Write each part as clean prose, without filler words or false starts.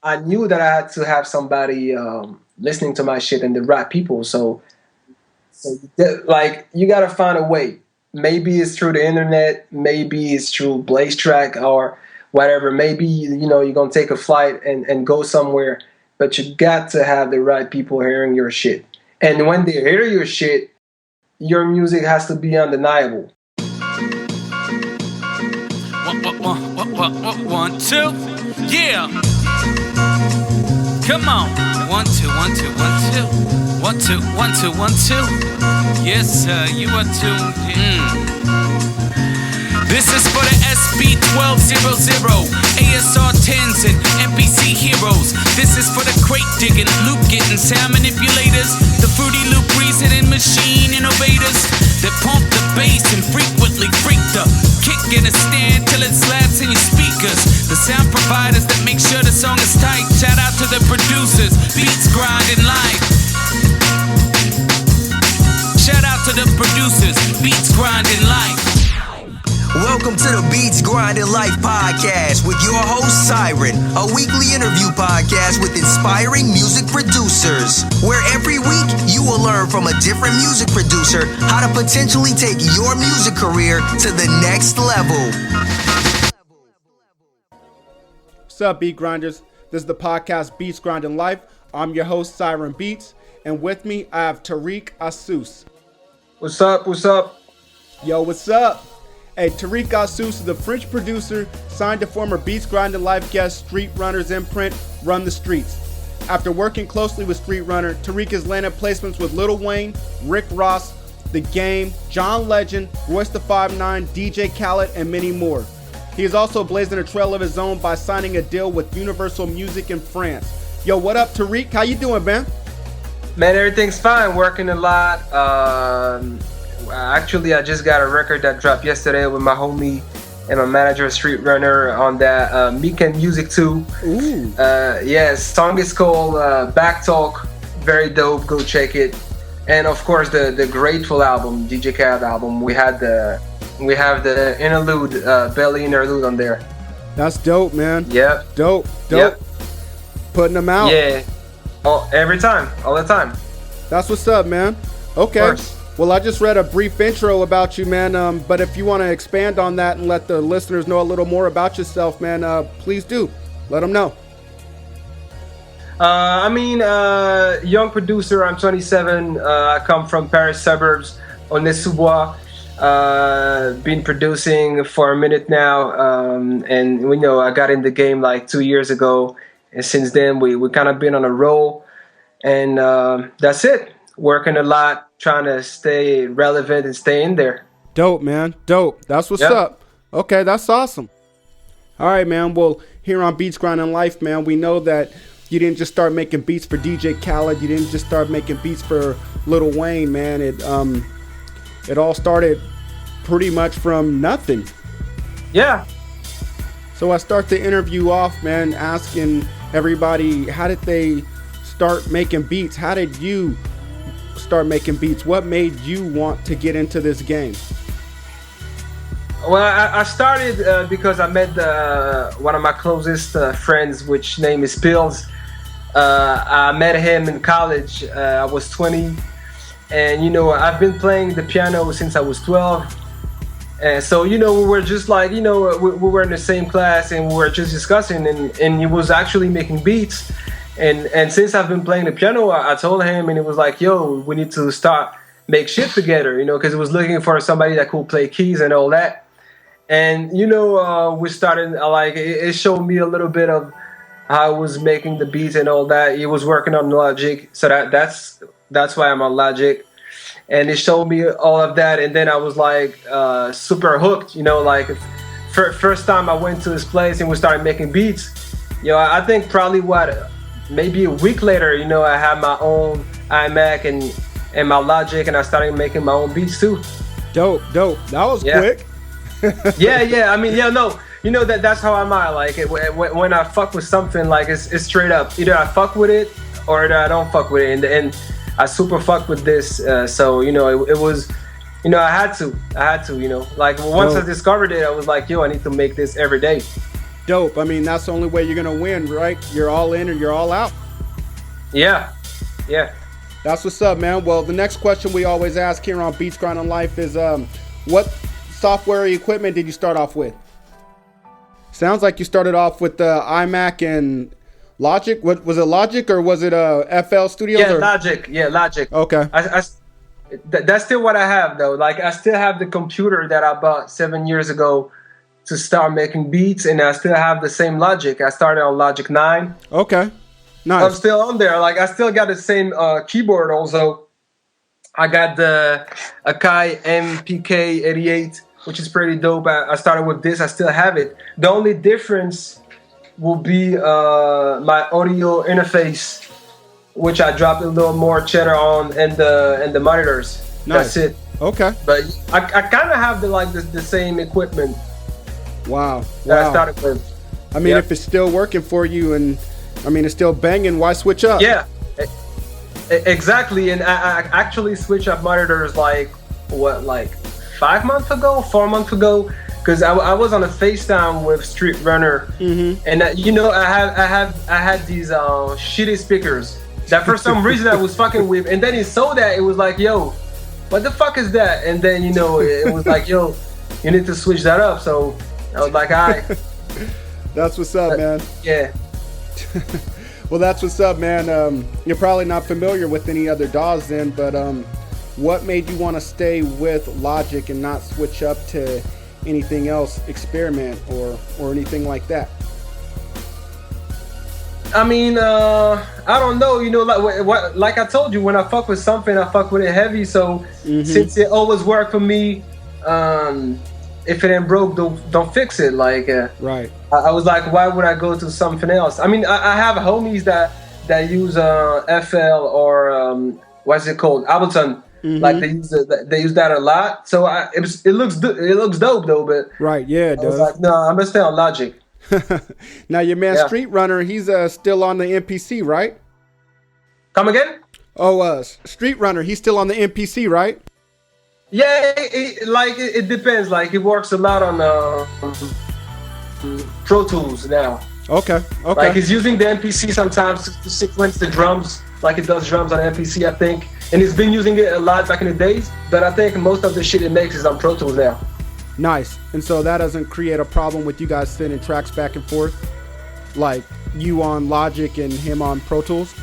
I knew that I had to have somebody listening to my shit and the right people. Like you gotta find a way. Maybe it's through the internet. Maybe it's through Blaze Track or whatever. Maybe you're gonna take a flight and go somewhere. But you got to have the right people hearing your shit. And when they hear your shit, your music has to be undeniable. One, two, yeah. Come on. 1, 2, 1, 2, 1, 2. 1, 2, 1, 2, 1, 2. Yes, sir, you are tuned in. This is for the SB1200, ASR 10s and NPC heroes. This is for the crate digging, loop getting, sound manipulators, the Fruity Loop reasoning machine innovators that pump the bass and frequently freak the kick in a stand till it slaps in your speakers. The sound providers that make sure the song is tight. Shout out to the producers, beats grinding live. Shout out to the producers, beats grinding live. Welcome to the Beats Grinding Life podcast with your host Siren, a weekly interview podcast with inspiring music producers, where every week you will learn from a different music producer how to potentially take your music career to the next level. What's up, Beat Grinders? This is the podcast Beats Grinding Life. I'm your host Siren Beats, and with me I have Tarik Azzouz. What's up? What's up? Yo, what's up? Hey, Tarik Azzouz is a French producer signed to former Beats Grinding Life guest Streetrunner's imprint, Run the Streets. After working closely with Streetrunner, Tarik has landed placements with Lil Wayne, Rick Ross, The Game, John Legend, Royce the 5'9", DJ Khaled, and many more. He is also blazing a trail of his own by signing a deal with Universal Music in France. Yo, what up, Tarik? How you doing, man? Man, everything's fine. Working a lot. Actually, I just got a record that dropped yesterday with my homie and my manager, Streetrunner, on that Meek and Music 2. Ooh. Song is called Back Talk. Very dope. Go check it. And of course, the Grateful album, DJ Khaled album. We have the interlude, Belly interlude on there. That's dope, man. Yep. Dope. Yep. Putting them out. Yeah. Every time. All the time. That's what's up, man. Okay. Well, I just read a brief intro about you, man. But if you want to expand on that and let the listeners know a little more about yourself, man, please do. Let them know. Young producer. I'm 27. I come from Paris suburbs, Aulnay-sous-Bois. Been producing for a minute now, and I got in the game like 2 years ago, and since then we kind of been on a roll, and that's it. Working a lot, trying to stay relevant and stay in there. Dope, man. Dope. That's what's up. Okay, that's awesome. All right, man. Well, here on Beats Grinding Life, man, we know that you didn't just start making beats for DJ Khaled. You didn't just start making beats for Lil Wayne, man. It all started pretty much from nothing. Yeah. So I start the interview off, man, asking everybody, how did they start making beats? How did you start making beats? What made you want to get into this game? Well, I started because I met one of my closest friends, which name is Pills. I met him in college. I was 20. And, I've been playing the piano since I was 12. And so, we were just like, we were in the same class and we were just discussing, and he was actually making beats. And since I've been playing the piano, I told him, and it was like, yo, we need to start make shit together, because he was looking for somebody that could play keys and all that. And, we started, it showed me a little bit of how I was making the beats and all that. He was working on Logic, so that's why I'm on Logic. And it showed me all of that, and then I was like super hooked, first time I went to his place and we started making beats. I think probably maybe a week later, I had my own iMac and my Logic, and I started making my own beats too. Dope. That was quick. That's how I'm at. Like when I fuck with something, like it's straight up. Either I fuck with it or I don't fuck with it, and I super fuck with this. So it was, I had to. Like once I discovered it, I was like, yo, I need to make this every day. Dope. I mean, that's the only way you're gonna win, right? You're all in or you're all out. Yeah. That's what's up, man. Well, the next question we always ask here on Beats Grinding Life is, what software or equipment did you start off with? Sounds like you started off with iMac and Logic. What was it, Logic or was it FL Studios? Yeah, or? Logic. Yeah, Logic. Okay. That's still what I have though. Like I still have the computer that I bought 7 years ago to start making beats, and I still have the same Logic. I started on Logic 9. Okay. Nice. I'm still on there. Like I still got the same keyboard also. I got the Akai MPK88, which is pretty dope. I started with this. I still have it. The only difference will be my audio interface, which I dropped a little more cheddar on, and the monitors. Nice. That's it. Okay. But I kind of have the same equipment. Wow. That I started with. I mean, if it's still working for you, and I mean it's still banging, why switch up? Yeah. Exactly. And I actually switched up monitors like 4 months ago, because I was on a FaceTime with Streetrunner, and I had these shitty speakers that for some reason I was fucking with, and then he saw that, it was like, yo, what the fuck is that? And then it was like, yo, you need to switch that up. So I was like, all right. That's what's up, man. Yeah. Well, that's what's up, man. You're probably not familiar with any other DAWs then, but what made you want to stay with Logic and not switch up to anything else, Experiment or anything like that? I mean, I don't know. Like I told you, when I fuck with something, I fuck with it heavy. So since it always worked for me, if it ain't broke, don't fix it. Like, right. I was like, why would I go to something else? I mean, I have homies that use FL or what's it called, Ableton. Like they use that a lot. So it looks dope though. But right, yeah, it I does. was like, no, I'm gonna stay on Logic. Now your man Streetrunner, he's still on the MPC, right? Come again? Oh, Streetrunner, he's still on the MPC, right? Yeah, it depends. Like it works a lot on Pro Tools now. Okay. Like he's using the MPC sometimes to sequence the drums, like it does drums on MPC, I think. And he's been using it a lot back in the days, but I think most of the shit it makes is on Pro Tools now. Nice. And so that doesn't create a problem with you guys sending tracks back and forth, like you on Logic and him on Pro Tools?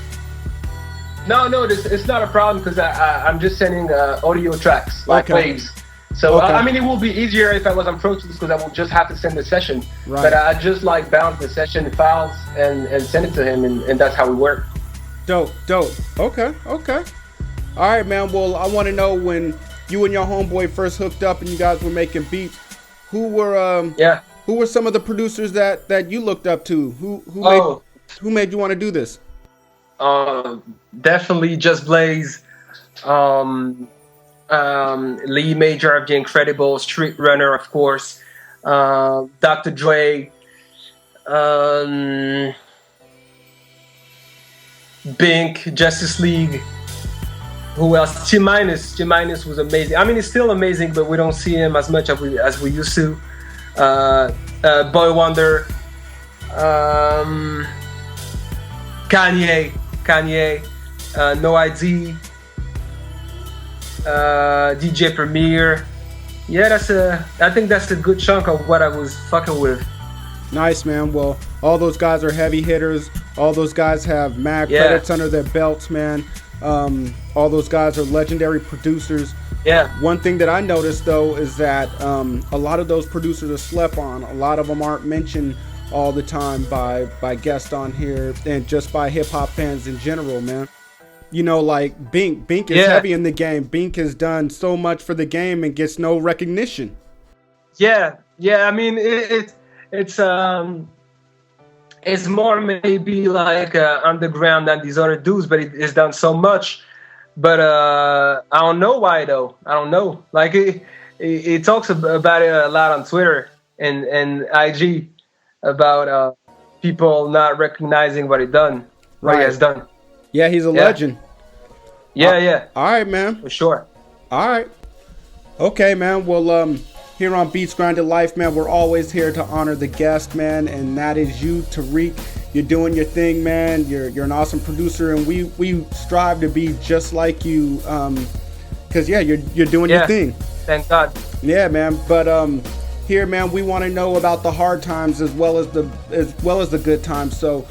No, it's not a problem, because I'm just sending audio tracks, like waves. So I mean, it will be easier if I was on Pro Tools, because I will just have to send the session. Right. But I just like bounce the session files and send it to him, and that's how we work. Dope. Okay. All right, man. Well, I want to know, when you and your homeboy first hooked up and you guys were making beats, who were some of the producers that you looked up to? Who made you want to do this? Definitely Just Blaze, Lee Major of The Incredibles, Streetrunner, of course, Dr. Dre, Bink, Justice League. Who else? T Minus was amazing. I mean, he's still amazing, but we don't see him as much as we used to. Boy Wonder, Kanye, No ID, DJ Premier. Yeah, I think that's a good chunk of what I was fucking with. Nice, man. Well, all those guys are heavy hitters. All those guys have mad credits under their belts, man. All those guys are legendary producers. Yeah. One thing that I noticed though is that a lot of those producers are slept on. A lot of them aren't mentioned all the time by guests on here, and just by hip hop fans in general, man. Like Bink is heavy in the game. Bink has done so much for the game and gets no recognition. Yeah. I mean, it's more maybe like underground than these other dudes, but it's done so much. But I don't know why though. I don't know. Like it talks about it a lot on Twitter and IG about people not recognizing what he has done. Yeah, he's a legend. Yeah. All right, man. For sure. All right. Okay, man. Well, here on Beats Grinded Life, man, we're always here to honor the guest, man, and that is you, Tarik. You're doing your thing, man. You're an awesome producer, and we strive to be just like you, because you're doing your thing. Thank God. Yeah, man. But here, man, we want to know about the hard times as well as the good times. So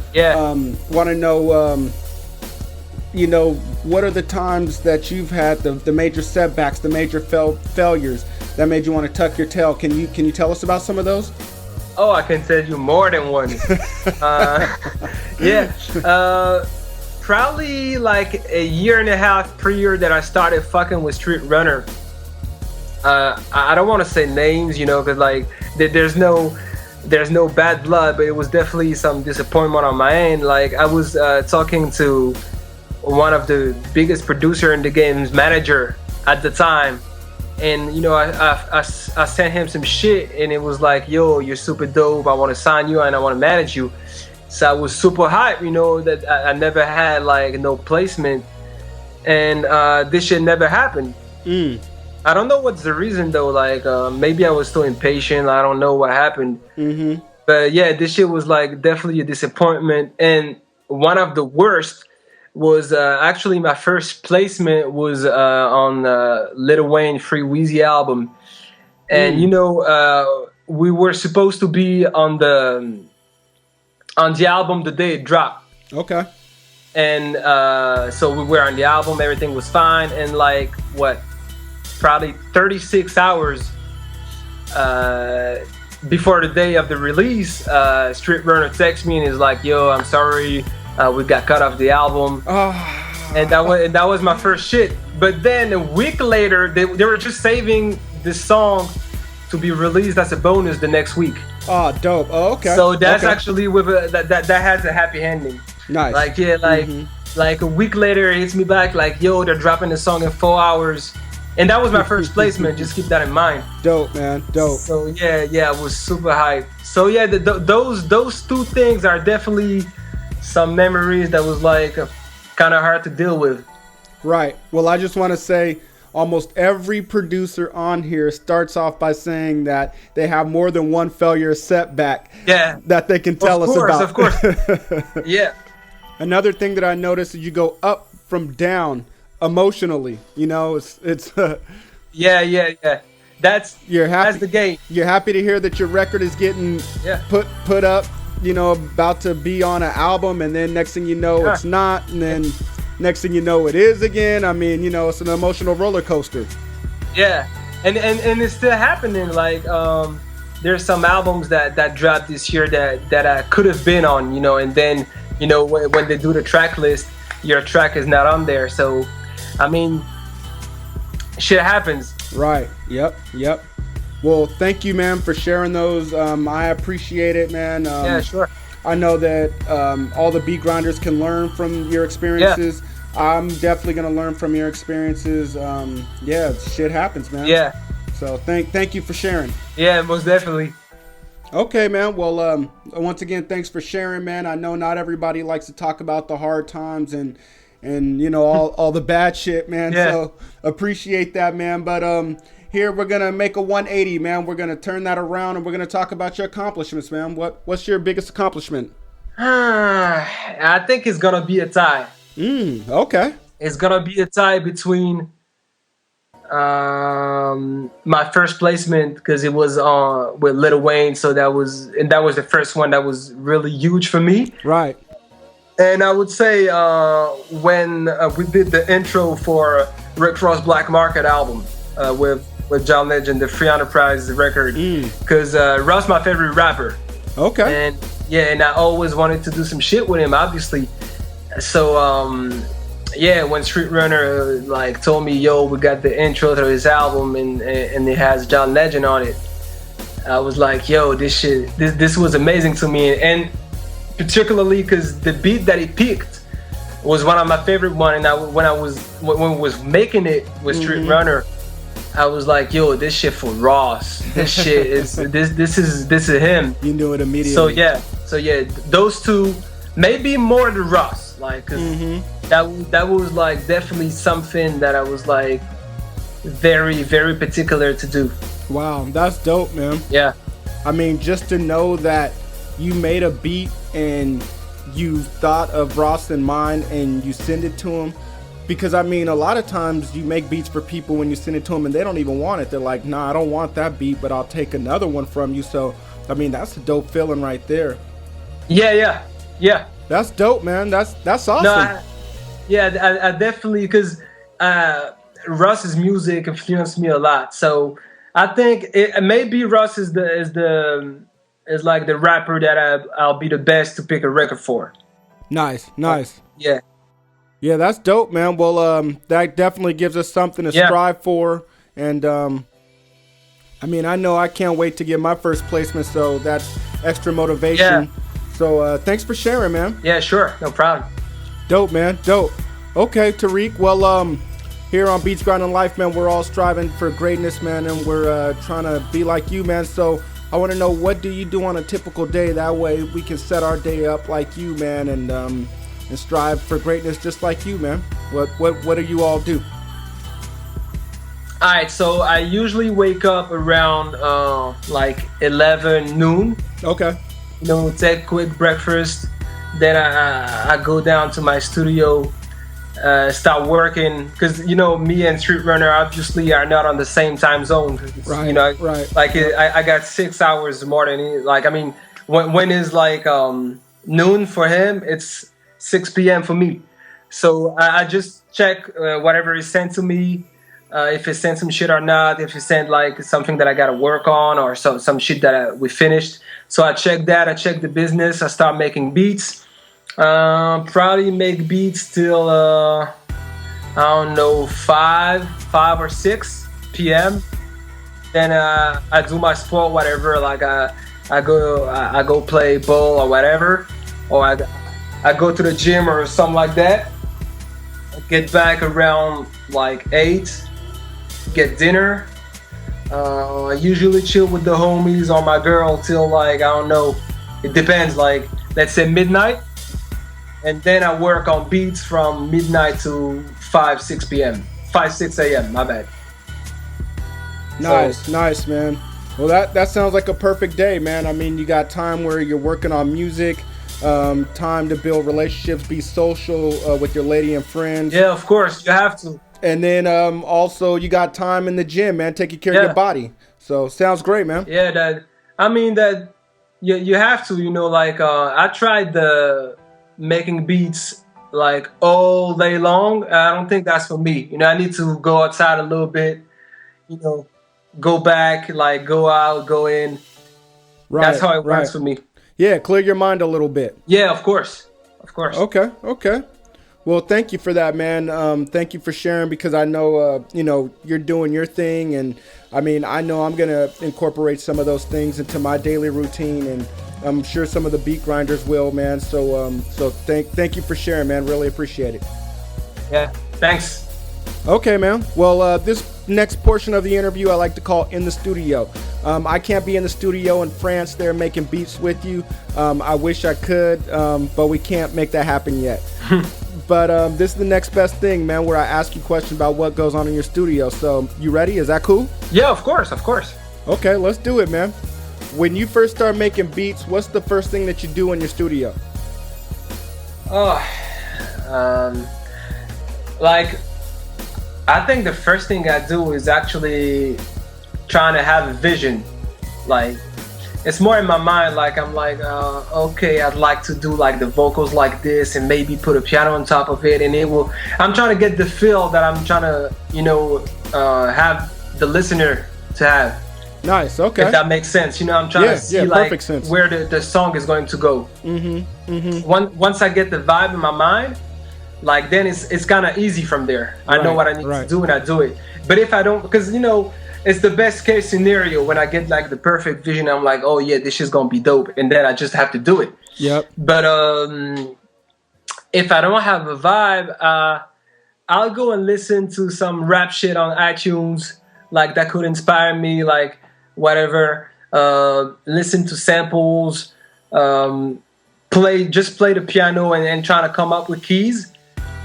want to know, what are the times that you've had the major setbacks, the major failures that made you want to tuck your tail? Can you tell us about some of those? Oh, I can tell you more than one. Probably like a year and a half prior that I started fucking with Streetrunner. I don't want to say names, because like there's no bad blood, but it was definitely some disappointment on my end. Like I was talking to one of the biggest producer in the game's manager at the time, and I sent him some shit, and it was like, yo, you're super dope, I want to sign you and I want to manage you. So I was super hyped, that I never had like no placement, and this shit never happened. I don't know what's the reason though, like maybe I was too impatient, I don't know what happened. But yeah, this shit was like definitely a disappointment. And one of the worst was actually my first placement was on Lil Wayne Free Weezy album. And we were supposed to be on the album the day it dropped. Okay. And so we were on the album, everything was fine, and like probably 36 hours before the day of the release, Streetrunner texts me and is like, yo, I'm sorry, we got cut off the album. And that was my first shit. But then a week later, they were just saving this song to be released as a bonus the next week. Oh, dope. Oh, okay. So that's actually with that has a happy ending. Nice. Like like a week later, it hits me back like, yo, they're dropping the song in 4 hours. And that was my first placement. Just keep that in mind. Dope, man. Dope. So yeah, I was super hyped. So yeah, those two things are definitely some memories that was like kind of hard to deal with. Right. Well, I just want to say almost every producer on here starts off by saying that they have more than one failure setback that they can tell us about. Of course. Yeah. Another thing that I noticed is you go up from down emotionally. It's yeah. That's the game. You're happy to hear that your record is getting put up, about to be on an album, and then next thing you know it's not, and then next thing you know it is again. I mean, it's an emotional roller coaster. Yeah. And it's still happening. Like there's some albums that dropped this year that I could have been on, and then when they do the track list, your track is not on there. So I mean, shit happens. Right. Yep. Well, thank you, man, for sharing those. I appreciate it, man. Yeah, sure. I know that all the beat grinders can learn from your experiences. Yeah. I'm definitely going to learn from your experiences. Shit happens, man. Yeah. So thank you for sharing. Yeah, most definitely. Okay, man. Well, once again, thanks for sharing, man. I know not everybody likes to talk about the hard times and all the bad shit, man. Yeah. So appreciate that, man. But here we're gonna make a 180, man. We're gonna turn that around and we're gonna talk about your accomplishments, man. What's your biggest accomplishment? I think it's gonna be a tie. Okay. It's gonna be a tie between my first placement, because it was with Lil Wayne, so that was the first one that was really huge for me. Right. And I would say when we did the intro for Rick Ross Black Market album with John Legend, the Free Enterprise record, because Ross my favorite rapper. Okay. And I always wanted to do some shit with him, obviously. So when Streetrunner like told me, yo, we got the intro to his album and it has John Legend on it, I was like, yo, this was amazing to me. And particularly because the beat that he picked was one of my favorite one, and when we was making it with Streetrunner, I was like, yo, this shit for Ross. This shit is this is him. You knew it immediately. So yeah, those two, maybe more than Ross, like, cause that was like definitely something that I was like very, very particular to do. Wow, that's dope, man. Yeah. I mean, just to know that you made a beat and you thought of Ross in mind and you send it to him. Because, I mean, a lot of times you make beats for people when you send it to them and they don't even want it. They're like, nah, I don't want that beat, but I'll take another one from you. So, I mean, that's a dope feeling right there. Yeah. That's dope, man. That's awesome. No, I definitely, because Russ's music influenced me a lot. So I think maybe Russ is like the rapper that I'll be the best to pick a record for. Nice. Yeah, that's dope, man. Well, that definitely gives us something to strive for. And, I mean, I know I can't wait to get my first placement, so that's extra motivation. Yeah. So, thanks for sharing, man. Yeah, sure. No problem. Dope, man. Dope. Okay, Tarik. Well, here on Beats Grinding Life, man, we're all striving for greatness, man, and we're trying to be like you, man. So I want to know, what do you do on a typical day? That way we can set our day up like you, man, and strive for greatness just like you, man. What do you all do? All right, so I usually wake up around like 11 noon. Okay. Take a quick breakfast. Then I go down to my studio, start working, because me and Streetrunner obviously are not on the same time zone. Right. Right. Like I got 6 hours more than he. Like, I mean, when it's like noon for him, it's 6 p.m. for me. So I just check whatever is sent to me, if it sent some shit or not, if it sent like something that I got to work on or some shit that we finished. So I check that, I check the business, I start making beats. Probably make beats till, I don't know, 5 or 6 p.m. Then I do my sport, whatever, like I go play ball or whatever, or I go to the gym or something like that. I get back around like 8, get dinner. I usually chill with the homies or my girl till like, I don't know, it depends, like let's say midnight. And then I work on beats from midnight to 6 a.m. My bad. Nice, man. Well, that sounds like a perfect day, man. I mean, you got time where you're working on music, time to build relationships, be social with your lady and friends. Yeah, of course, you have to. And then also you got time in the gym, man, taking care of your body. So sounds great, man. Yeah, that you have to, like I tried the making beats like all day long. I don't think that's for me. I need to go outside a little bit, go back, like go out, go in. Right. That's how it works for me. Yeah, clear your mind a little bit. Yeah, of course. Okay. Well, thank you for that, man. Thank you for sharing, because I know, you're doing your thing. And I mean, I know I'm going to incorporate some of those things into my daily routine, and I'm sure some of the beat grinders will, man. So thank you for sharing, man. Really appreciate it. Yeah, thanks. Okay, man. Well, this next portion of the interview I like to call In the Studio. I can't be in the studio in France there making beats with you. I wish I could, but we can't make that happen yet. But this is the next best thing, man, where I ask you questions about what goes on in your studio. So you ready? Is that cool? Yeah, of course. Okay, let's do it, man. When you first start making beats, what's the first thing that you do in your studio? Like, I think the first thing I do is actually trying to have a vision. Like, it's more in my mind, like I'm like, okay, I'd like to do like the vocals like this and maybe put a piano on top of it, and I'm trying to get the feel that I'm trying to, have the listener to have. Nice, okay. If that makes sense. I'm trying to see like sense. where the song is going to go. Once I get the vibe in my mind, like then it's kind of easy from there. I know what I need to do and I do it. But if I don't, because it's the best case scenario when I get like the perfect vision. I'm like, oh yeah, this is gonna be dope, and then I just have to do it. Yep. But if I don't have a vibe, I'll go and listen to some rap shit on iTunes, like that could inspire me, like whatever. Listen to samples, play the piano and trying to come up with keys.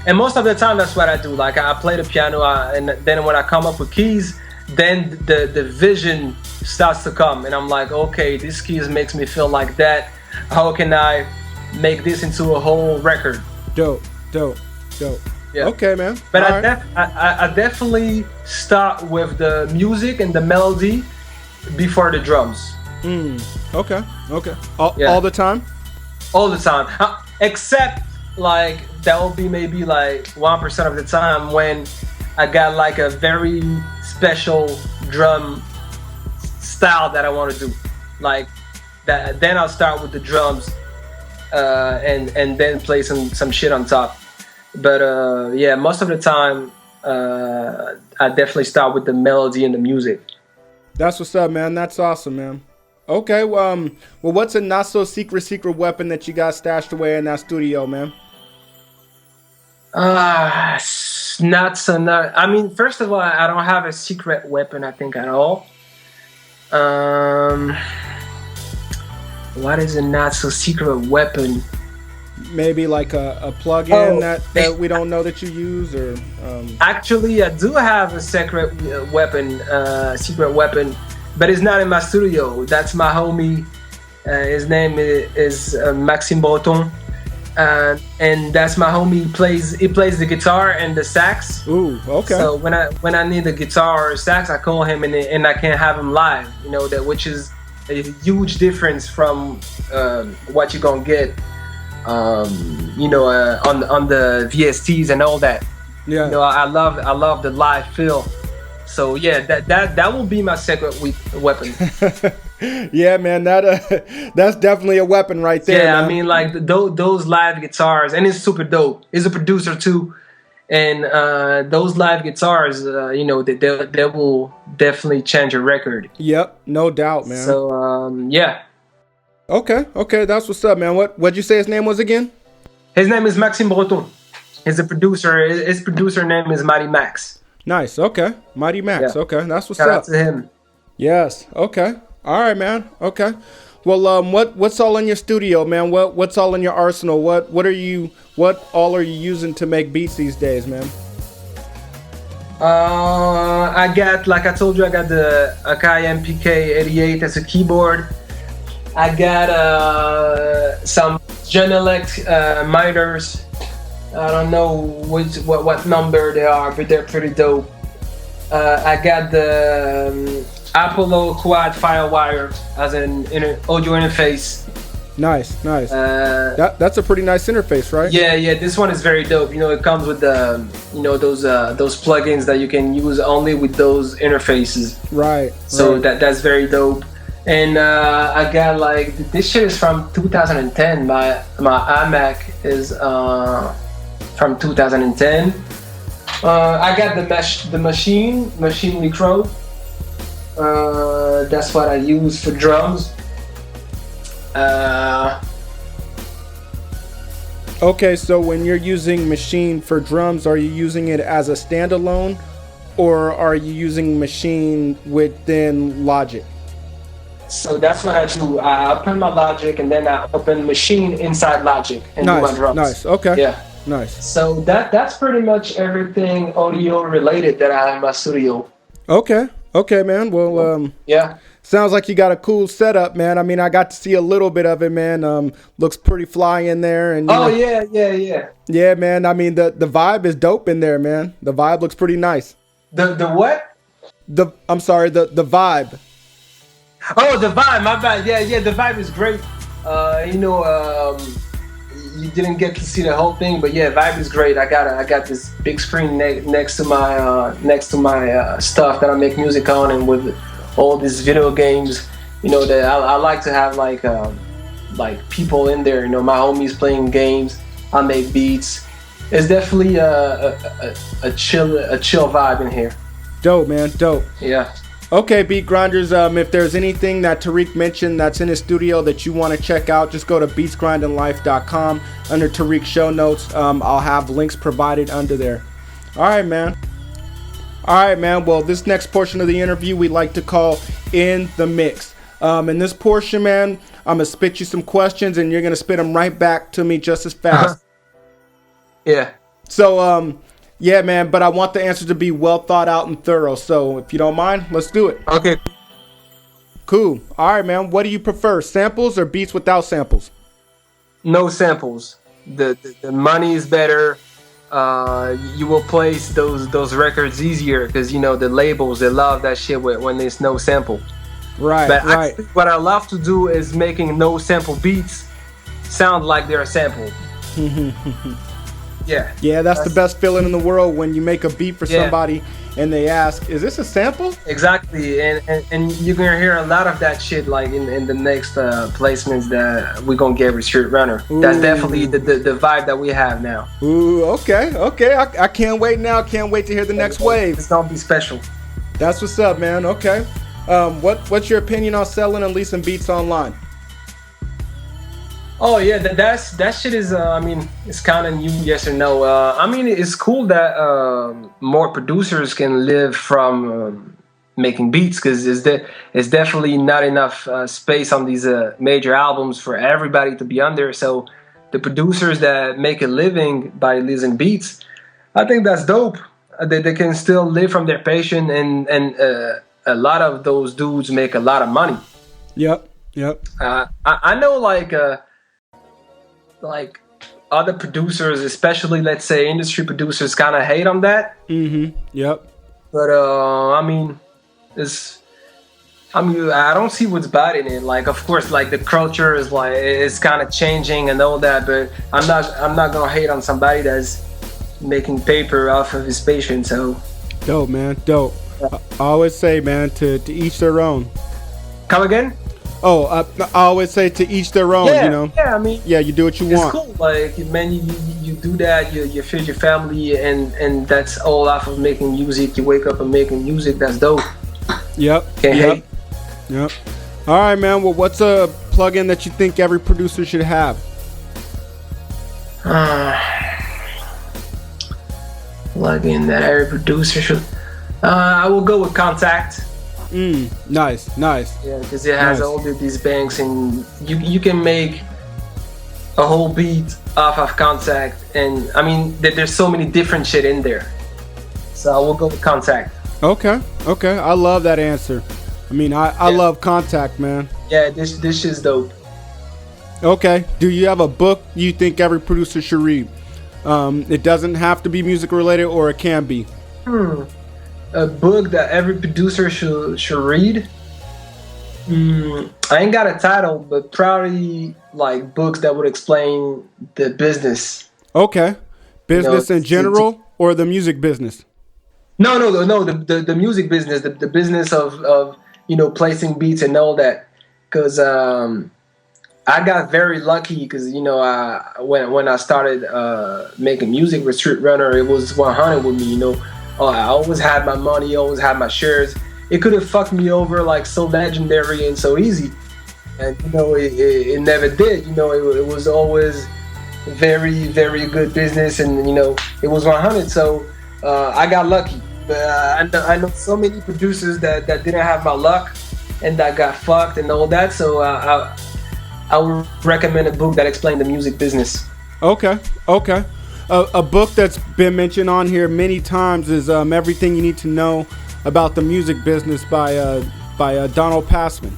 And most of the time, that's what I do. Like I play the piano, and then when I come up with keys, then the vision starts to come, and I'm like, okay, this keys makes me feel like that. How can I make this into a whole record? Dope. Yeah. Okay, man. But All I definitely start with the music and the melody before the drums. Okay. All the time? All the time. Except like that will be maybe like 1% of the time when I got like a very special drum style that I want to do. Like that, then I'll start with the drums and then play some shit on top. But yeah, most of the time I definitely start with the melody and the music. That's what's up, man. That's awesome, man. Okay, well, what's a not so secret weapon that you got stashed away in that studio, man? I mean, first of all, I don't have a secret weapon, I think, at all. What is a not so secret weapon? Maybe like a plug-in that we don't know that you use, or Actually, I do have a secret weapon, but it's not in my studio. That's my homie. His name is Maxime Breton, and that's my homie. He plays the guitar and the sax. Ooh, okay. So when I need a guitar or sax, I call him and I can have him live. You know, that, which is a huge difference from what you're gonna get. You know, on the VSTs and all that. Yeah. You know, I love the live feel. So yeah, that will be my secret weapon. Yeah, man, that's definitely a weapon right there. Yeah, man. I mean, like those live guitars, and it's super dope. He's a producer too, and those live guitars, you know, they will definitely change a record. Yep, no doubt, man. So yeah. Okay, that's what's up, man. What'd you say his name was again? His name is Maxime Breton. He's a producer. His producer name is Mighty Max. Nice. Okay, Mighty Max. Yeah. Okay, that's what's Shout up. out to him. Yes. Okay. All right, man. Okay. Well, what's all in your studio, man? What's all in your arsenal? What all are you using to make beats these days, man? I got, like I told you, I got the Akai MPK-88 as a keyboard. I got some Genelec miters. I don't know what number they are, but they're pretty dope. I got the Apollo Quad Firewire as an audio interface. Nice. That's a pretty nice interface, right? Yeah. This one is very dope. You know, it comes with the those plugins that you can use only with those interfaces. Right. So that's very dope. And I got like, this shit is from 2010. My iMac is from 2010. I got the machine micro. That's what I use for drums. Okay, so when you're using Machine for drums, are you using it as a standalone, or are you using Machine within Logic? So that's what I do. I open my Logic and then I open Machine inside Logic and do my drums. Nice. Okay. Yeah. Nice. So that's pretty much everything audio related that I have in my studio. Okay, man. Well, yeah. Sounds like you got a cool setup, man. I mean, I got to see a little bit of it, man. Looks pretty fly in there. And yeah. Yeah, man. I mean, the vibe is dope in there, man. The vibe looks pretty nice. The what? I'm sorry, the vibe. Oh, the vibe. My bad. Yeah. The vibe is great. You didn't get to see the whole thing, but yeah, vibe is great. I got this big screen next to my stuff that I make music on, and with all these video games, you know, that I like to have like people in there. You know, my homies playing games. I make beats. It's definitely a chill vibe in here. Dope, man. Dope. Yeah. Okay, Beat Grinders, if there's anything that Tarik mentioned that's in his studio that you want to check out, just go to beatsgrindinglife.com. Under Tarik's show notes, I'll have links provided under there. All right, man. Well, this next portion of the interview we like to call In the Mix. In this portion, man, I'm going to spit you some questions, and you're going to spit them right back to me just as fast. Yeah. So, Yeah, man, but I want the answer to be well thought out and thorough. So if you don't mind, let's do it. Okay. Cool. All right, man. What do you prefer, samples or beats without samples? No samples. The money is better. You will place those records easier because, you know, the labels, they love that shit when there's no sample. Right, but right. Actually, what I love to do is making no sample beats sound like they're a sample. Yeah, that's the best feeling in the world when you make a beat for somebody and they ask, is this a sample? Exactly, and you're gonna hear a lot of that shit like in the next placements that we're gonna get with Streetrunner. That's definitely the vibe that we have now. Ooh, okay. I can't wait now. Can't wait to hear the next wave. It's gonna be special. That's what's up, man. Okay. What's your opinion on selling and leasing beats online? Oh yeah, that shit is. I mean, it's kind of new, yes or no. I mean, it's cool that more producers can live from making beats because it's definitely not enough space on these major albums for everybody to be on there. So the producers that make a living by leasing beats, I think that's dope. They can still live from their passion, and a lot of those dudes make a lot of money. Yep. I know like other producers, especially let's say industry producers, kind of hate on that. Yep. But I mean, I don't see what's bad in it. Like, of course, like the culture is like it's kind of changing and all that. But I'm not gonna hate on somebody that's making paper off of his passion. So dope, man, dope. I always say, man, to each their own. Come again? Oh, I always say to each their own, you know? Yeah, I mean... Yeah, you do what you want. It's cool. Like, man, you do that, you feed your family, and that's all off of making music. You wake up and making music. That's dope. Yep. Can't hate. Yep. All right, man. Well, what's a plugin that you think every producer should have? Plugin that every producer should... I will go with Contact. Nice. Yeah, because it has all these banks, and you can make a whole beat off of Contact, and I mean there's so many different shit in there. So I will go with Contact. Okay. I love that answer. I mean, I love Contact, man. Yeah, this is dope. Okay. Do you have a book you think every producer should read? It doesn't have to be music related, or it can be. A book that every producer should read. I ain't got a title, but probably like books that would explain the business. Okay, business in general, or the music business? No, the music business, the business of placing beats and all that. Because I got very lucky because when I started making music with Streetrunner, it was 100 with me. I always had my money, always had my shares. It could have fucked me over like so legendary and so easy. And, it never did. It was always very, very good business, and, it was 100. So I got lucky. But I know so many producers that didn't have my luck and that got fucked and all that. So I would recommend a book that explained the music business. Okay. A book that's been mentioned on here many times is Everything You Need to Know About the Music Business by Donald Passman.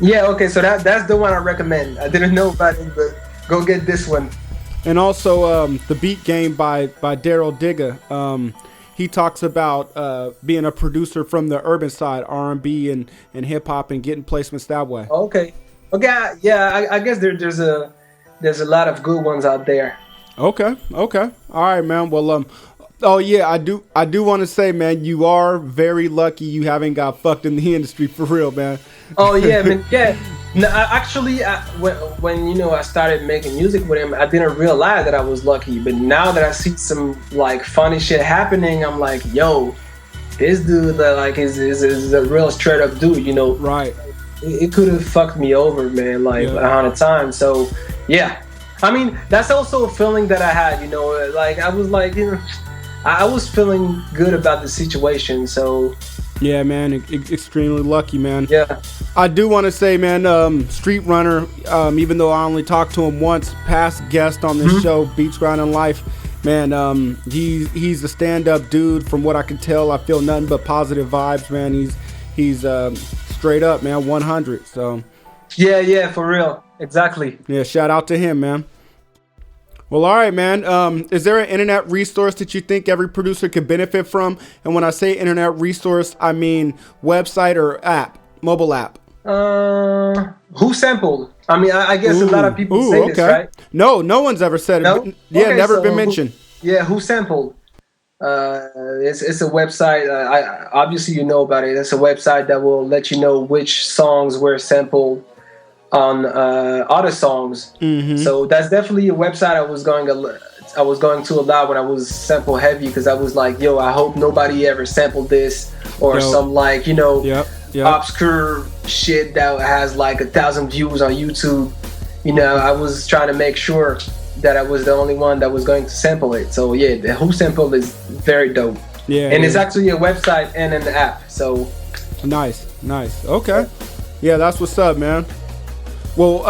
Yeah, okay, so that's the one I recommend. I didn't know about it, but go get this one. And also The Beat Game by Daryl Digga. He talks about being a producer from the urban side, R&B and hip hop, and getting placements that way. Okay, yeah, I guess there's a lot of good ones out there. Okay. All right, man. Well, oh yeah, I do want to say, man, you are very lucky you haven't got fucked in the industry for real, man. Oh yeah, man. Yeah. No, actually, when I started making music with him, I didn't realize that I was lucky. But now that I see some like funny shit happening, I'm like, yo, this dude is a real straight up dude, Right. It could have fucked me over, man, 100 times. So yeah. I mean, that's also a feeling that I had, like I was like, I was feeling good about the situation. So yeah, man, extremely lucky, man. Yeah. I do want to say, man, Streetrunner, even though I only talked to him once, past guest on this show, Beats Grinding Life, man, he's a stand-up dude. From what I can tell, I feel nothing but positive vibes, man. He's straight up, man, 100. So Yeah, for real. Exactly. yeah, shout out to him, man. Well, all right, man. Is there an internet resource that you think every producer could benefit from? And when I say internet resource, I mean website or app, mobile app. Who sampled? I mean, I guess a lot of people say this, right? No one's ever said it. No? Yeah, Okay, never so been mentioned. Who sampled? It's a website. Obviously you know about it. It's a website that will let you know which songs were sampled on other songs. Mm-hmm. So that's definitely a website I was going to a lot when I was sample heavy, because I was like, yo, I hope nobody ever sampled this, or some like, yep. obscure shit that has like 1,000 views on YouTube. I was trying to make sure that I was the only one that was going to sample it. So yeah, the Who Sampled is very dope. Yeah, and it's actually a website and an app. So nice. Okay, yeah, that's what's up, man. Well,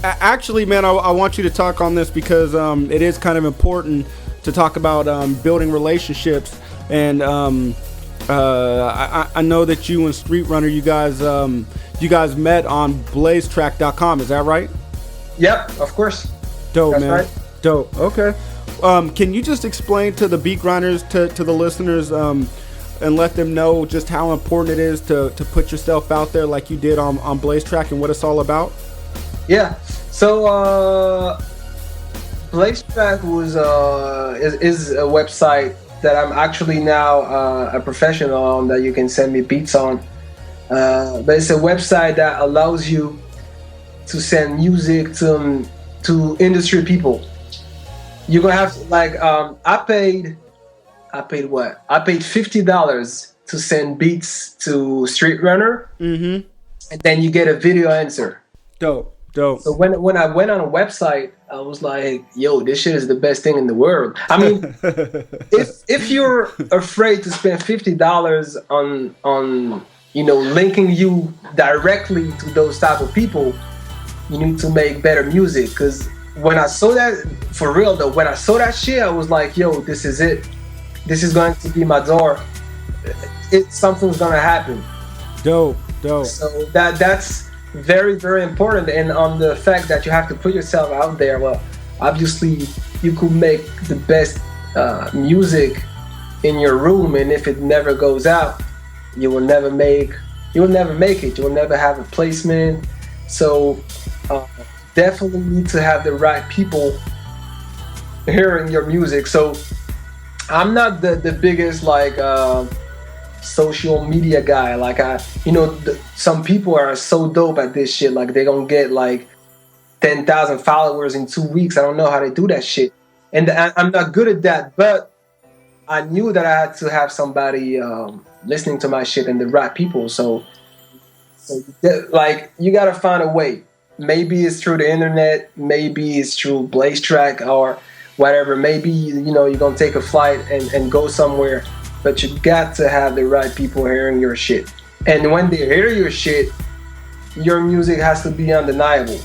actually, man, I want you to talk on this because it is kind of important to talk about building relationships. And I know that you and Streetrunner, you guys met on blazetrack.com. Is that right? Yep, of course. Dope, That's man. Right. Dope. Okay. Can you just explain to the beat grinders, to the listeners, and let them know just how important it is to put yourself out there like you did on Blaze Track and what it's all about? Yeah. So Blaze Track is a website that I'm actually now a professional on, that you can send me beats on. But it's a website that allows you to send music to industry people. You're gonna have to, like, I paid what? I paid $50 to send beats to Streetrunner, and then you get a video answer. Dope. So when I went on a website, I was like, yo, this shit is the best thing in the world. I mean, if you're afraid to spend $50 on linking you directly to those type of people, you need to make better music. Because when I saw that, for real though, when I saw that shit, I was like, yo, this is it. This is going to be my door. Something's gonna happen. Dope. So that's very, very important. And on the fact that you have to put yourself out there, well, obviously you could make the best music in your room, and if it never goes out, you will never make it. You will never have a placement. So definitely need to have the right people hearing your music. So I'm not the biggest like social media guy. Like some people are so dope at this shit. Like they gonna get like 10,000 followers in 2 weeks. I don't know how they do that shit, and I'm not good at that. But I knew that I had to have somebody listening to my shit and the right people. So like you gotta find a way. Maybe it's through the internet. Maybe it's through Blaze Track or whatever. Maybe you're gonna take a flight and go somewhere. But you got to have the right people hearing your shit. And when they hear your shit, your music has to be undeniable.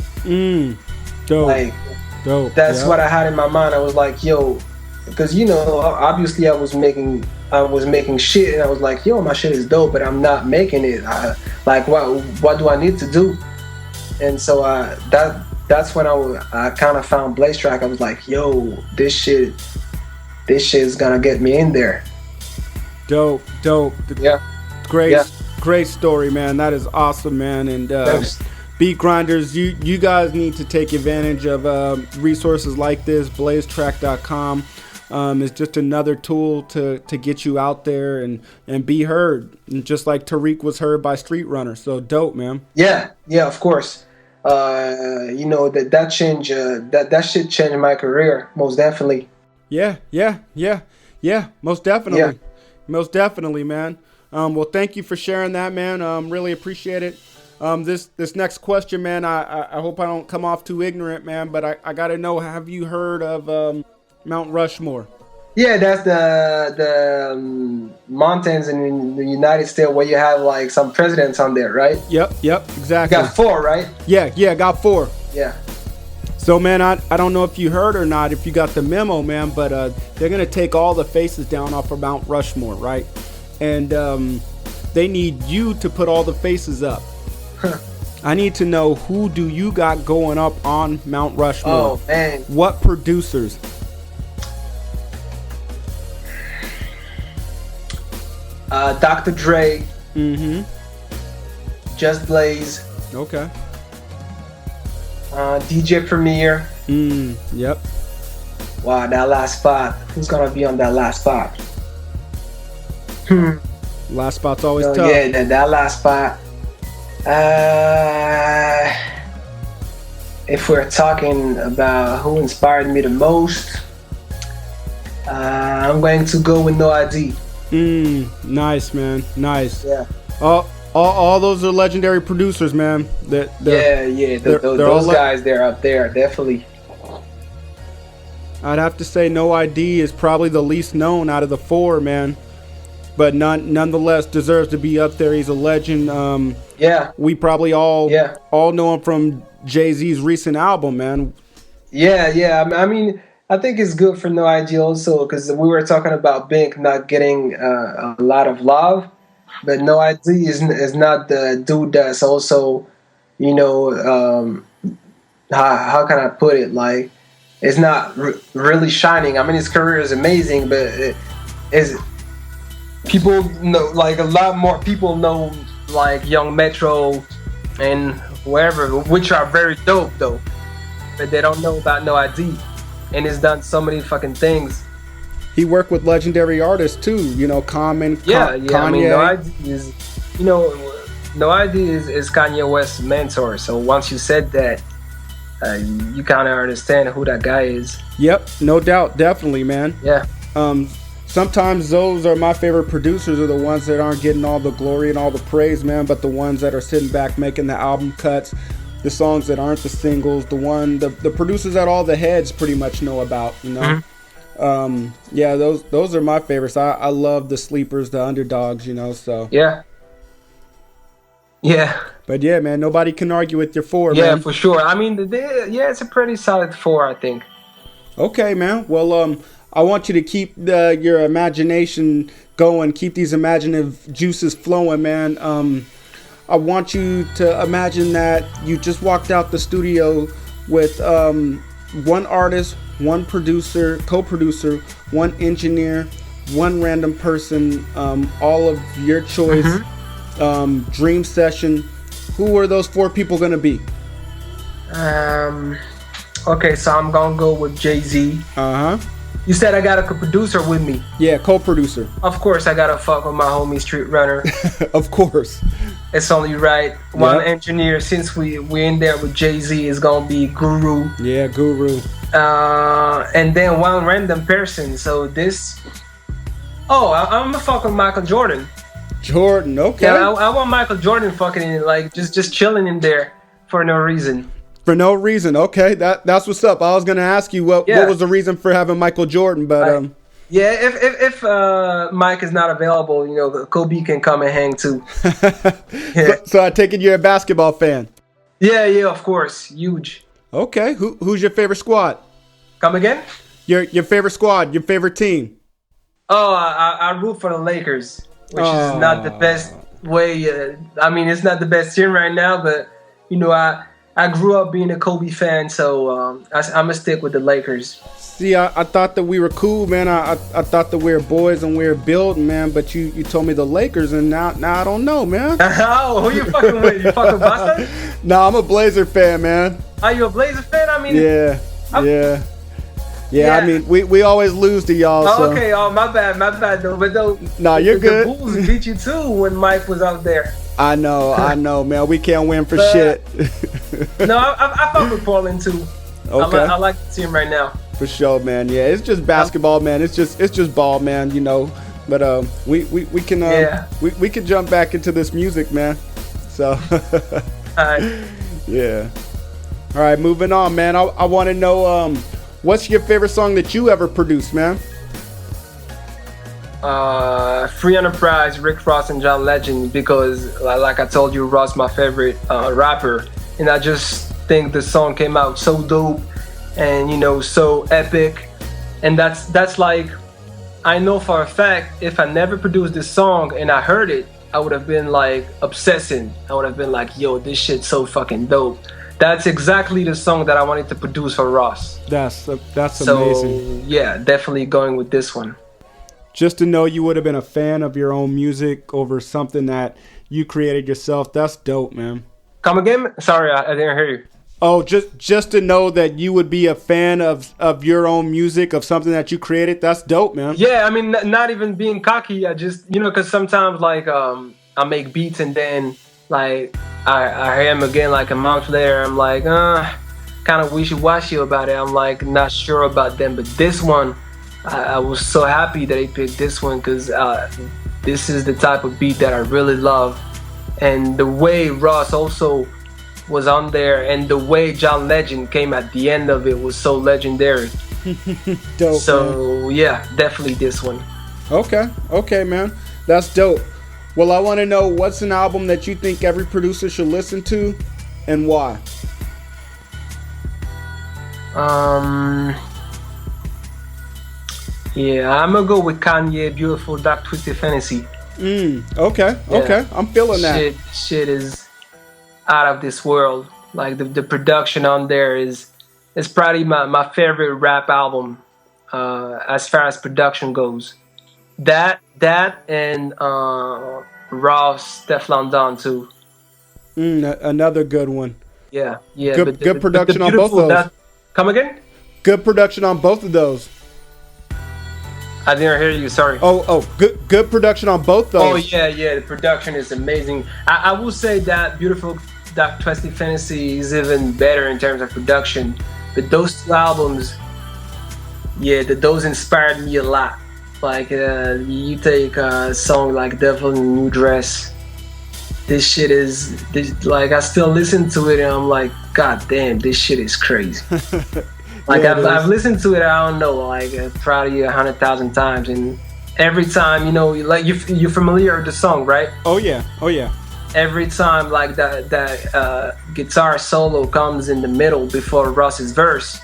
Dope. That's what I had in my mind. I was like, yo, because obviously I was making shit, and I was like, yo, my shit is dope, but I'm not making it. What do I need to do? And so that's when I kind of found Blaze Track. I was like, yo, this shit is gonna get me in there. Dope. Yeah. Great story, man. That is awesome, man. And beat grinders, you guys need to take advantage of resources like this. blazetrack.com is just another tool to get you out there and be heard, and just like Tarik was heard by Streetrunner. So dope, man. Yeah, of course. That change that shit changed my career, most definitely. Yeah, most definitely. Yeah. Most definitely, man. Well, thank you for sharing that, man. Really appreciate it. This next question, man, I hope I don't come off too ignorant, man, but I got to know, have you heard of Mount Rushmore? Yeah, that's the mountains in the United States where you have like some presidents on there, right? Yep, exactly. You got 4, right? Yeah, got 4. Yeah. So, man, I don't know if you heard or not, if you got the memo, man, but they're going to take all the faces down off of Mount Rushmore, right? And they need you to put all the faces up. I need to know, who do you got going up on Mount Rushmore? Oh, man. What producers? Dr. Dre. Mm-hmm. Just Blaze. Okay. DJ Premier. Yep. Wow, that last spot. Who's gonna be on that last spot? Last spot's always tough. Yeah, that last spot. If we're talking about who inspired me the most, I'm going to go with No ID. Nice, man. Nice. Yeah. All those are legendary producers, man. Those guys, they're up there, definitely. I'd have to say No ID is probably the least known out of the four, man. But nonetheless deserves to be up there. He's a legend. Yeah. We probably all know him from Jay-Z's recent album, man. Yeah. I mean, I think it's good for No ID also, because we were talking about Bink not getting a lot of love. But No ID is not the dude that's also, how can I put it? Like, it's not really shining. I mean, his career is amazing, but people know, like, a lot more people know, like, Young Metro and whoever, which are very dope, though. But they don't know about No ID. And he's done so many fucking things. He worked with legendary artists too, Common, Kanye. I mean, No ID is, No ID is Kanye West's mentor. So once you said that, you kind of understand who that guy is. Yep, no doubt, definitely, man. Yeah. Sometimes those are my favorite producers, are the ones that aren't getting all the glory and all the praise, man, but the ones that are sitting back making the album cuts, the songs that aren't the singles, the producers that all the heads pretty much know about, Mm-hmm. Yeah, those are my favorites. I love the sleepers, the underdogs, so. Yeah. But yeah, man, nobody can argue with your four, man. Yeah, for sure. I mean, it's a pretty solid four, I think. Okay, man. Well, I want you to keep your imagination going, keep these imaginative juices flowing, man. I want you to imagine that you just walked out the studio with one artist, one producer, co-producer, one engineer, one random person, all of your choice, dream session. Who are those four people going to be? Okay, so I'm going to go with Jay-Z. You said I got a co-producer with me. Yeah, co-producer. Of course, I got to fuck with my homie Streetrunner. Of course. It's only right. One engineer, since we in there with Jay-Z, is going to be Guru. Yeah, Guru. And then one random person. So this... Oh, I'm going to fuck with Michael Jordan. Jordan, okay. Yeah, I want Michael Jordan fucking in, like, just chilling in there for no reason. For no reason, okay. That's what's up. I was gonna ask you what was the reason for having Michael Jordan, but if Mike is not available, Kobe can come and hang too. So I take it you're a basketball fan. Yeah, of course, huge. Okay, who's your favorite squad? Come again? Your favorite squad, your favorite team. Oh, I root for the Lakers, which is not the best way. I mean, it's not the best team right now, but I grew up being a Kobe fan, so I'm going to stick with the Lakers. See, I thought that we were cool, man. I thought that we were boys and we were building, man. But you told me the Lakers, and now I don't know, man. Oh, who you fucking with? You fucking Boston? No, I'm a Blazer fan, man. Are you a Blazer fan? I mean... Yeah, I mean, we always lose to y'all. Oh, so. Okay, my bad, though. But though, you're good. The Bulls beat you too when Mike was out there. I know, man. We can't win for shit. No, I fuck with Portland too. Okay. I like the team right now. For sure, man. Yeah, it's just basketball, man. It's just ball, man. But we can we can jump back into this music, man. So. All right. Yeah. All right, moving on, man. I want to know what's your favorite song that you ever produced, man? Free Enterprise, Rick Ross and John Legend, because like I told you, Ross my favorite rapper, and I just think the song came out so dope. and so epic. And that's like, I know for a fact, if I never produced this song and I heard it, I would have been like obsessing. I would have been like, yo, this shit's so fucking dope. That's exactly the song that I wanted to produce for Ross. That's amazing. So yeah, definitely going with this one. Just to know you would have been a fan of your own music over something that you created yourself, that's dope, man. Come again? Sorry, I didn't hear you. Oh, just to know that you would be a fan of your own music, of something that you created, that's dope, man. Yeah, I mean, not even being cocky. I just, because sometimes like I make beats and then like I hear him again like a month later. I'm like, kind of wishy-washy about it. I'm like not sure about them, but this one, I was so happy that he picked this one because this is the type of beat that I really love, and the way Ross also was on there, and the way John Legend came at the end of it was so legendary. Dope. So man. Yeah, definitely this one. Okay, man, that's dope. Well, I want to know, what's an album that you think every producer should listen to, and why? Yeah, I'm gonna go with Kanye, Beautiful Dark Twisted Fantasy. Okay, I'm feeling that. Shit is out of this world. Like the production on there is probably my favorite rap album as far as production goes. That and Ross Teflon Don too. Another good one. Yeah. Good production on both of those. Come again? Good production on both of those. I didn't hear you. Sorry. Good production on both those. Oh yeah. The production is amazing. I will say that Beautiful Dark Twisted Fantasy is even better in terms of production. But those two albums, those inspired me a lot. Like you take a song like Devil in a New Dress. This shit is like, I still listen to it and I'm like, god damn, this shit is crazy. Like I've listened to it, I don't know, like probably 100,000 times, and every time, like you're familiar with the song, right? Oh yeah. Every time like that guitar solo comes in the middle before Ross's verse,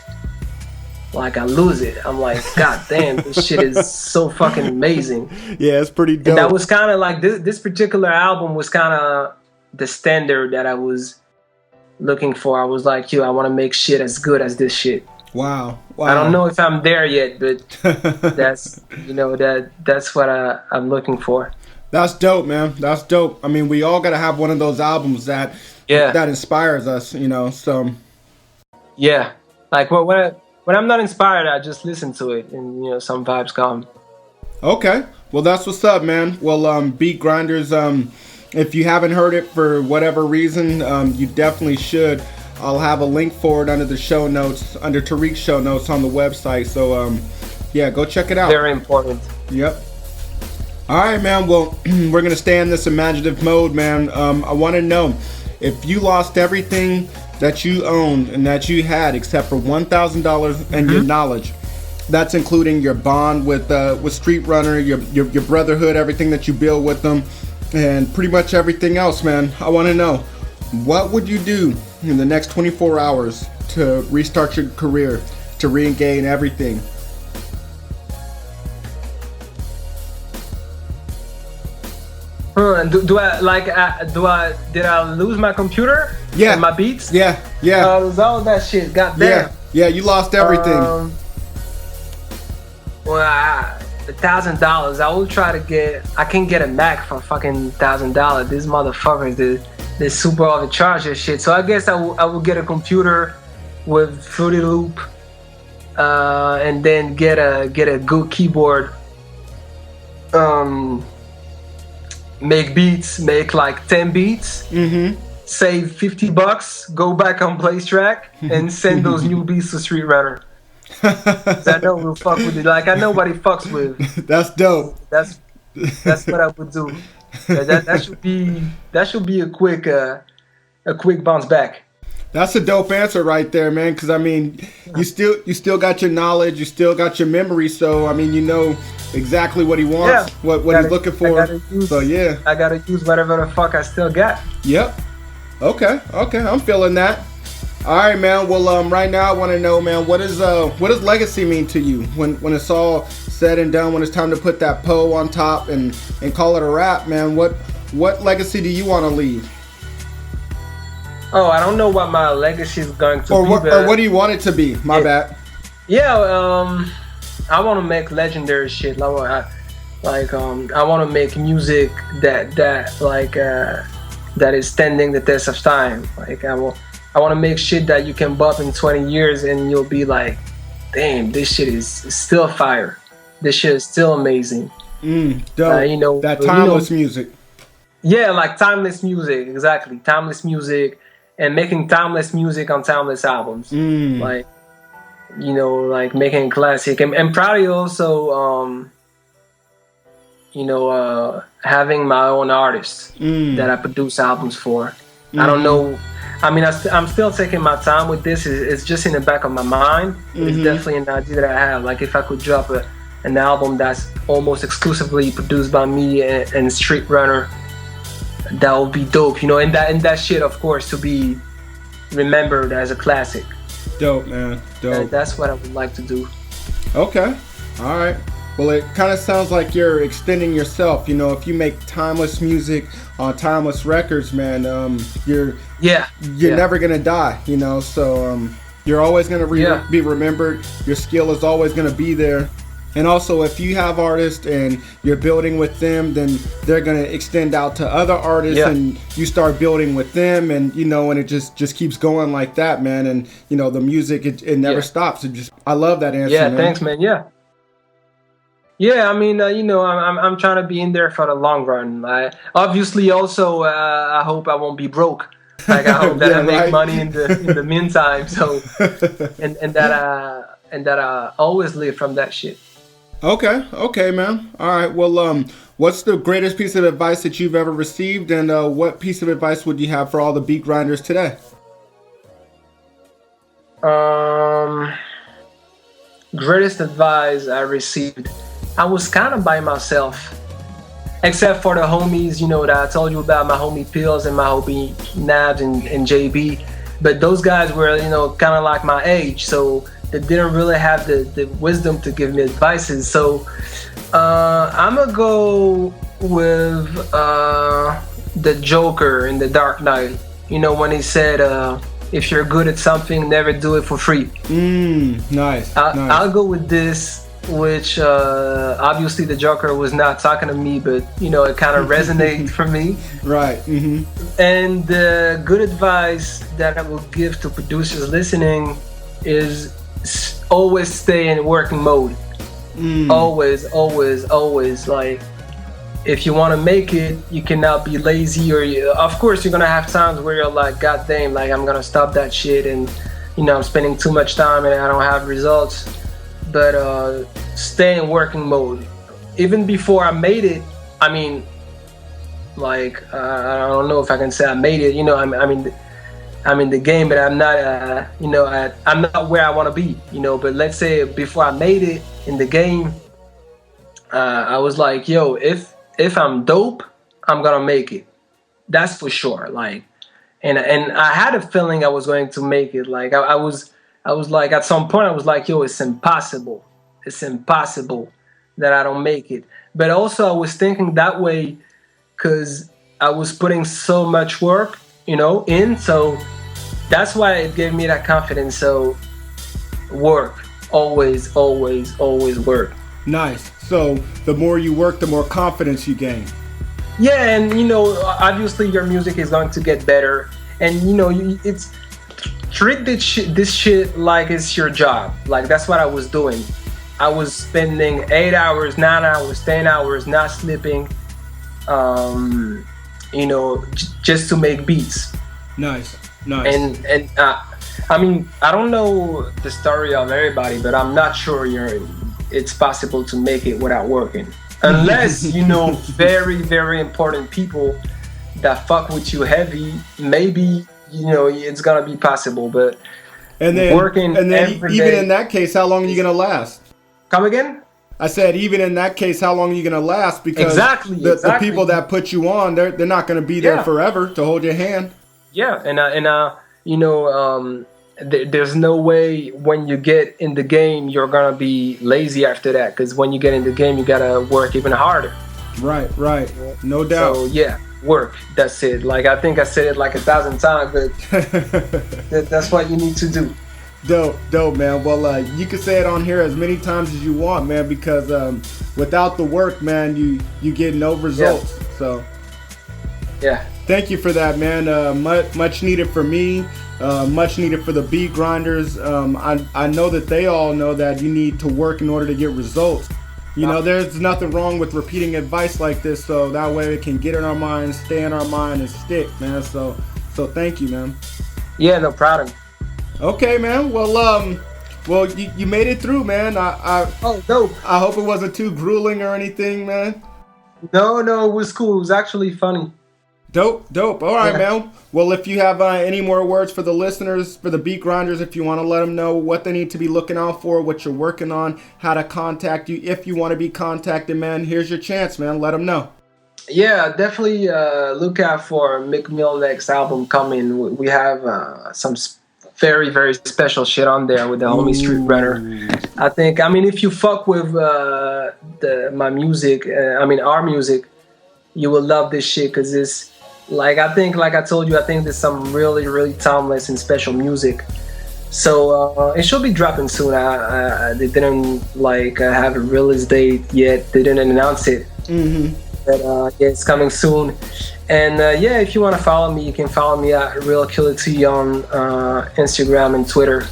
like I lose it. I'm like, god damn, this shit is so fucking amazing. Yeah, it's pretty dope. And that was kind of like this particular album was kind of the standard that I was looking for. I was like, I want to make shit as good as this shit. Wow. I don't know if I'm there yet, but that's that's what I'm looking for. That's dope, man. That's dope. I mean, we all gotta have one of those albums that inspires us, So yeah, like when I'm not inspired, I just listen to it, and some vibes come. Okay, well that's what's up, man. Well, Beat Grinders, if you haven't heard it for whatever reason, you definitely should. I'll have a link for it under the show notes, under Tarik's show notes on the website. So, go check it out. Very important. Yep. All right, man. Well, we're going to stay in this imaginative mode, man. I want to know, if you lost everything that you owned and that you had except for $1,000 and your knowledge, that's including your bond with Streetrunner, your brotherhood, everything that you build with them, and pretty much everything else, man. I want to know, what would you do in the next 24 hours to restart your career, to regain everything? Did I lose my computer? Yeah. And my beats? Yeah. All that shit. God damn. Yeah, you lost everything. $1,000. I will try to get. I can get a Mac for fucking $1,000. These motherfuckers, they super overcharge this shit. So I guess I will get a computer with Fruity Loop, and then get a good keyboard. Make beats, make like 10 beats, save $50, go back on PlayTrack, and send those new beats to Streetrunner. I know we'll fuck with it. Like I know what he fucks with. That's dope. That's what I would do. That should be a quick bounce back. That's a dope answer right there, man. Because I mean, you still got your knowledge, you still got your memory. So I mean, you know exactly what he wants, what he's looking for. I gotta use whatever the fuck I still got. Yep. Okay, I'm feeling that. All right, man. Well, right now I want to know, man, what does legacy mean to you when it's all said and done? When it's time to put that Poe on top and call it a wrap, man? What legacy do you want to leave? Oh, I don't know what my legacy is going to be. Or what do you want it to be? My bad. Yeah, I want to make legendary shit. I want to make music that is standing the test of time. Like I want to make shit that you can bop in 20 years and you'll be like, damn, this shit is still fire. This shit is still amazing. Dope. That timeless music. Yeah, like timeless music, exactly. Timeless music, and making timeless music on timeless albums. Like, like making a classic. And probably also, having my own artists that I produce albums for. I don't know. I mean, I'm still taking my time with this. It's just in the back of my mind. It's definitely an idea that I have. Like, if I could drop an album that's almost exclusively produced by me and Streetrunner, that would be dope. And that shit, of course, to be remembered as a classic. Dope, man. Dope. That's what I would like to do. Okay. All right. Well, it kind of sounds like you're extending yourself. If you make timeless music on timeless records, man, you're never gonna die. So you're always gonna be remembered. Your skill is always gonna be there. And also, if you have artists and you're building with them, then they're gonna extend out to other artists, and you start building with them, and and it just keeps going like that, man. And the music, it never stops. I love that answer. Yeah, man. Thanks, man. Yeah, I mean, I'm trying to be in there for the long run. Obviously, also, I hope I won't be broke. Like, I hope that I make money in the meantime. So, and that I always live from that shit. Okay, man. All right. Well, what's the greatest piece of advice that you've ever received, and what piece of advice would you have for all the beat grinders today? Greatest advice I received. I was kind of by myself, except for the homies, that I told you about, my homie Pills and my homie Nabs and JB. But those guys were, kind of like my age, so they didn't really have the wisdom to give me advices. So I'm gonna go with the Joker in The Dark Knight. When he said, if you're good at something, never do it for free. Nice. I'll go with this, which obviously the Joker was not talking to me, but it kind of resonated for me. Right. Mm-hmm. And the good advice that I will give to producers listening is always stay in working mode. Always. Like, if you want to make it, you cannot be lazy, or of course you're gonna have times where you're like, God damn, like, I'm gonna stop that shit, and I'm spending too much time and I don't have results. But stay in working mode. Even before I made it, I mean, like, I don't know if I can say I made it. I'm in the game, but I'm not, I'm not where I want to be. But let's say before I made it in the game, I was like, yo, if I'm dope, I'm gonna make it. That's for sure. Like, and I had a feeling I was going to make it. Like, I was like, at some point I was like, yo, it's impossible that I don't make it. But also I was thinking that way because I was putting so much work, in. So that's why it gave me that confidence. So work, always work. Nice. So the more you work, the more confidence you gain. Yeah, and obviously your music is going to get better, and it's treat this shit like it's your job. Like, that's what I was doing. I was spending 8 hours, 9 hours, 10 hours not sleeping, just to make beats. Nice. And I mean, I don't know the story of everybody, but I'm not sure it's possible to make it without working. Unless, very, very important people that fuck with you heavy, maybe, it's gonna be possible. But working every even day, in that case, how long are you gonna last? Come again? I said, even in that case, how long are you gonna last? Because the people that put you on, they're not gonna be there forever to hold your hand. Yeah, and there's no way when you get in the game you're gonna be lazy after that, because when you get in the game you gotta work even harder. Right, no doubt. So yeah, work, that's it. Like, I think I said it like 1,000 times, but that's what you need to do. Dope, man. Well, you can say it on here as many times as you want, man, because without the work, man, you get no results. Yeah. So yeah, thank you for that, man. Much needed for me, much needed for the beat grinders. I know that they all know that you need to work in order to get results. You know, there's nothing wrong with repeating advice like this, so that way it can get in our minds, stay in our mind, and stick, man. So thank you, man. Yeah, no problem. Okay, man. Well, you made it through, man. Oh, dope. I hope it wasn't too grueling or anything, man. No, it was cool. It was actually funny. Dope. All right, man. Well, if you have any more words for the listeners, for the beat grinders, if you want to let them know what they need to be looking out for, what you're working on, how to contact you, if you want to be contacted, man, here's your chance, man. Let them know. Yeah, definitely look out for Meek Mill next album coming. We have some very, very special shit on there with the homie Streetrunner. I mean, if you fuck with my music, our music, you will love this shit, because it's like I told you, I think there's some really, really timeless and special music. So it should be dropping soon. They didn't have a release date yet. They didn't announce it. Mm-hmm. But yeah, it's coming soon. And if you want to follow me, you can follow me at Real Killer T on Instagram and Twitter.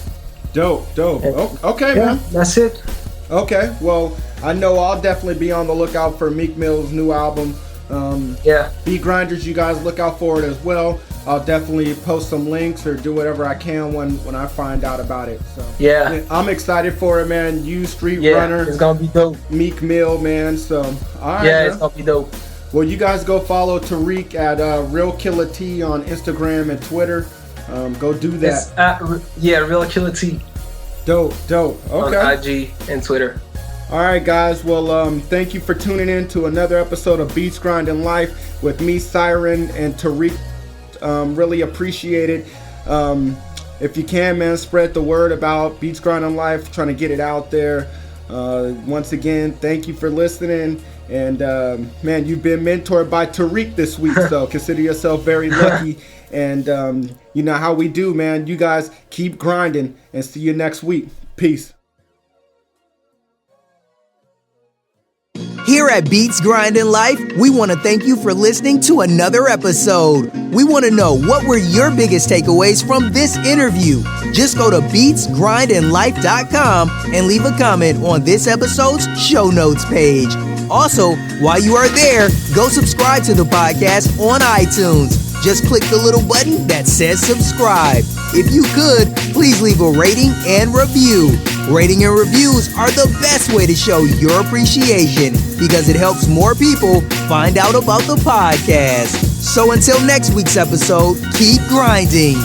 Dope. Okay, yeah, man. That's it. Okay, well, I know I'll definitely be on the lookout for Meek Mill's new album. Beat grinders, you guys look out for it as well. I'll definitely post some links or do whatever I can when I find out about it. So yeah, I'm excited for it, man. You Streetrunner, it's gonna be dope. Meek Mill, man. So all right, yeah, it's gonna be dope. Well, you guys go follow Tarik at Real Killer T on Instagram and Twitter. Go do that. It's at, Real Killer T. Dope. Okay. On IG and Twitter. All right, guys. Well, thank you for tuning in to another episode of Beats Grinding Life with me, Siren, and Tarik. Really appreciate it. If you can, man, spread the word about Beats Grinding Life, trying to get it out there. Once again, thank you for listening. And, man, you've been mentored by Tarik this week, so consider yourself very lucky. And you know how we do, man. You guys keep grinding, and see you next week. Peace. Here at Beats Grinding Life, we want to thank you for listening to another episode. We want to know, what were your biggest takeaways from this interview? Just go to beatsgrindinglife.com and leave a comment on this episode's show notes page. Also, while you are there, go subscribe to the podcast on iTunes. Just click the little button that says subscribe. If you could, please leave a rating and review. Rating and reviews are the best way to show your appreciation, because it helps more people find out about the podcast. So until next week's episode, keep grinding.